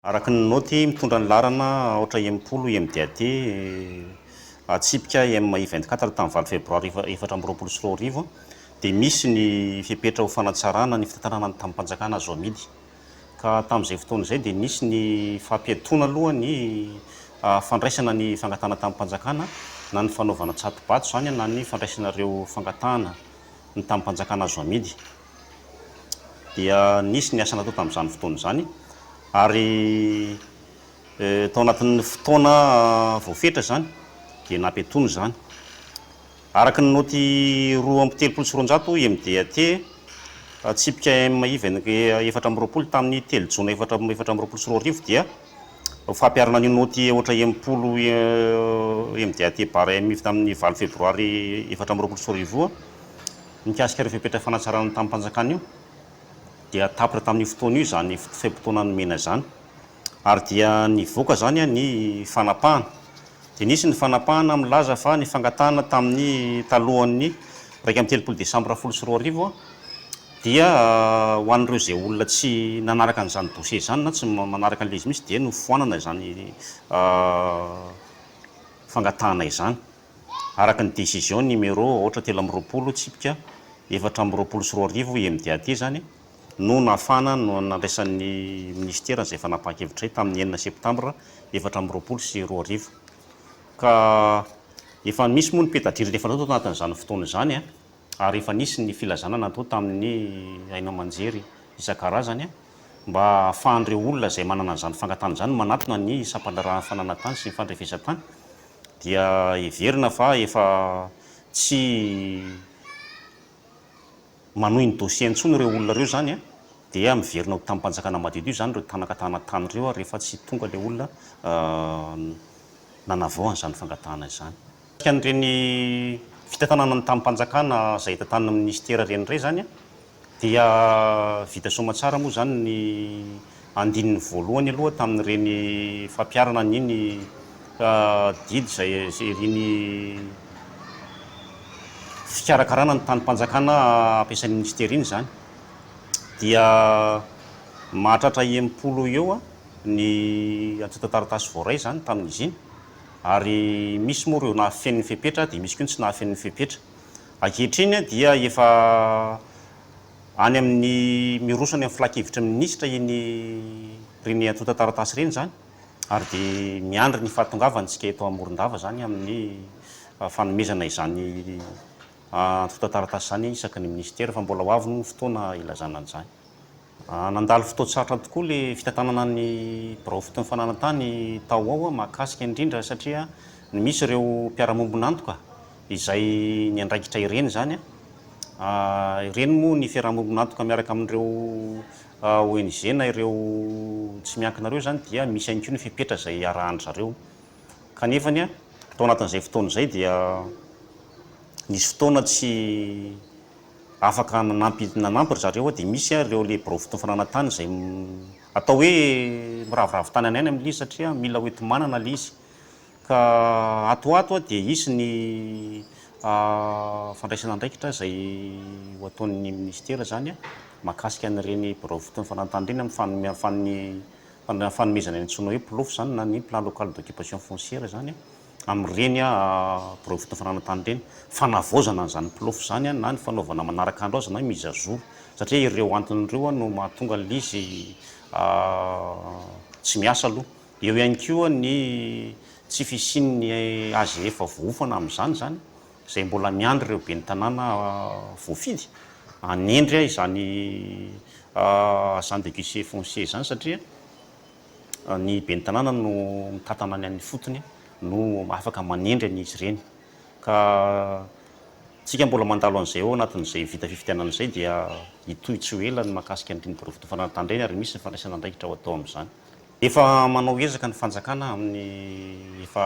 Araka ny naoty mitondra ny larana ohatra M10 MDAT atsipika M24 tamin'ny 20 febroary 2024 dia misy ny fepetra ho fanatsarana ny fitantanana tamin'ny mpanjakana azo amidy. Ka tamin'izay fotoana izay dia nisy ny fampiatoana aloha ny fandraisana ny fangatahana tamin'ny mpanjakana na ny fanaovana tsatobato zany na ny fandraisana ireo fangatahana ny tamin'ny mpanjakana azo amidy. Dia nisy ny asa natao tamin'izany fotoana izany ary tao anatin'ny fotoana voafetra zany dia nampiatoana zany. Araka ny naoty 2/320 MDAT atsipika M24 tamin'ny 3 Jona 2024 dia fampiarana ny naoty ohatra M10 MDAT bara M tamin'ny 20 febroary 2024 mikasika ireo fepetra fanatsarana tamin'ny mpanjakana io dia tapitra tamin'ny fotoana io zany fotoana nomena zany ary dia nivoaka zany ny fanapahana. Dia nisy ny fanapahana milaza fa ny fangatahana tamin'ny talohan'ny 1 Desambra 2024 dia ho an'ireo izay olona tsy nanaraka an'izany dossier zany na tsy manaraka an'ilay izy misy dia nofoanana izany fangatahana izany araka ny décision numéro ohatra 320 tsipika 420 MDAT zany no nafana no nandraisan'ny ministera izay fanapahan-kevitra tamin'ny 9 septambra 2024 ka efa misy moa ny pétadrira efa natao anatin'izany fotoana izany ary efa nisy ny filazana natao tamin'ny haino aman-jery isan-karazany mba ahafahan'ireo olona izay manana an'izany fangatahana izany manatona ny sampam-pahalarahana fananantany sy ny fandrefesantany dia heverina fa efa tsy manohy ny dossier intsony ireo olona ireo zany dia miverina tamin'ny mpanjakana madidi io zany ireo tanakatahana tany ireo rehefa tsy tonga ilay olona nanavao an'izany fangatahana izany. An'ireny fitantanana tamin'ny mpanjakana izay tantanina amin'ny ministera reny indray zany dia vita soamantsara moa zany ny andininy voalohany aloha tamin'ireny fampiarana n'iny didy izay ireny fikarakarana ny tany mpanjakana ampiasain'ny ministera iny zany dia mahatratra M10 eo ny antota taratasy voaray zany tamin'izy iny ary misy moa ireo nahafen'ny fepetra dia misy koa tsy nahafen'ny fepetra. Ankehitriny dia efa any amin'ny mirosany amin'ny filakevitra minisitra iny reny antota taratasy reny zany ary dia miandry ny fahatongavany eto Morondava zany amin'ny fanomezana izany antota taratasy zany isaky ny ministera fa mbola ho avy ny fotoana ilazana an'izany. Nandalo fotoan-tsarotra tokoa ilay fitantanana ny birao fotoana fananantany tao ao mahakasika indrindra satria misy ireo mpiara-mombon'antoka izay ny andraikitra ireny zany ireny moa ny fiaraha-mombon'antoka miaraka amin'ireo ONG na ireo tsy miankina ireo zany dia misy ihany koa ny fepetra izay arahan'ny zareo kanefany tao anatin'izay fotoana izay dia nisy fotoana tsy afaka nanampy ry zareo dia misy ireo le birao fotoana fananantany izay atao hoe miravoravo tany any amin'ilay izy satria mila hoentomanana ilay izy ka atoato dia hisy ny fandraisana andraikitra izay ho ataon'ny ministera zany mahakasika an'ireny birao fotoana fananantany ireny amin'ny fanomezana ny antsoina hoe PLOF zany na ny plan local d'occupation foncière zany amin'ireny birao fotoana fananantany ireny fanavaozana an'izany PLOF zany na ny fanaovana manaraka andro azy na mise à jour satria ireo anton'ireo no mahatonga ilay izy tsy miasa aloha. Eo ihany koa ny tsy fisian'ny azy efa voafana amin'izany zany izay mbola miandry ireo ben'ny tanàna voafidy anendry izany agent de guichet foncier zany satria ny ben'ny tanàna no mitantana ny an'ny fotony no afaka manendry an'izy ireny ka tsika mbola mandalo an'izay ao anatin'izay vita fifidianana izay dia hitohy tsy ho ela ny mahakasika an'ireny birao fotoana fananantany ireny ary misy ny fandraisana andraikitra ho atao amin'izany. Efa manao ezaka ny fanjakana amin'ny efa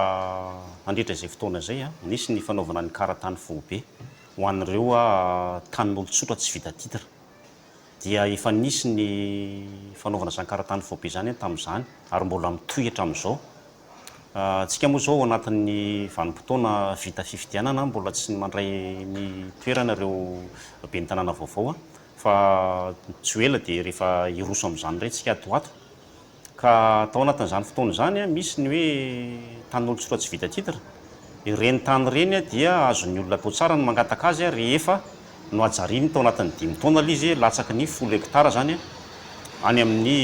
mandritra izay fotoana izay nisy ny fanaovana ny karatany fobe ho an'ireo tanin'olon-tsotra tsy vita titra dia efa nisy ny fanaovana izany karatany fobe zany tamin'izany ary mbola mitohy hatramin'izao. Tsika moa zao anatin'ny vanim-potoana vita fifidianana mbola tsy mandray ny toerana ireo ben'ny tanàna vaovao fa tsy ho ela dia rehefa hiroso amin'izany indray tsika atoato Ka tao anatin'izany fotoana izany a misy ny hoe tan'olon-tsotra tsy vita titra. Ireny tany ireny a dia azon'ny olona atao tsara ny mangataka azy a rehefa no ajariany tao anatin'ny 5 taona ilay izy latsaky ny 10 hektara zany a any amin'ny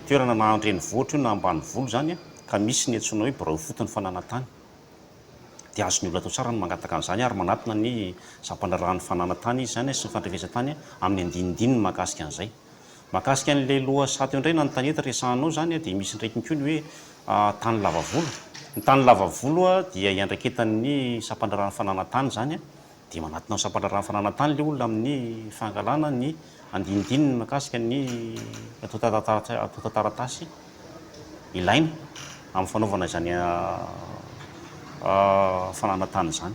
toerana na an-drenivohitra io na ambanivolo zany a ka misy ny antsoina hoe birao foton'ny fananantany. Dia azon'ny olona atao tsara ny mangataka an'izany ary manatona ny zampandrarahan'ny fananantany izy zany sy ny fandrefesantany amin'ny andinindininy mahakasika an'izay. Mahakasika an'ilay lohasato indray na ny tanety resahanao zany a dia misy ndraiky koa ny hoe tany lavavolo. Ny tany lavavolo a dia iandraiketan'ny sampandrarahan'ny fananantany zany a dia manatona ny sampandrarahan'ny fananantany ilay olona amin'ny fangalana ny andinindininy mahakasika ny atao taratasy ilaina amin'ny fanaovana izany fananantany izany.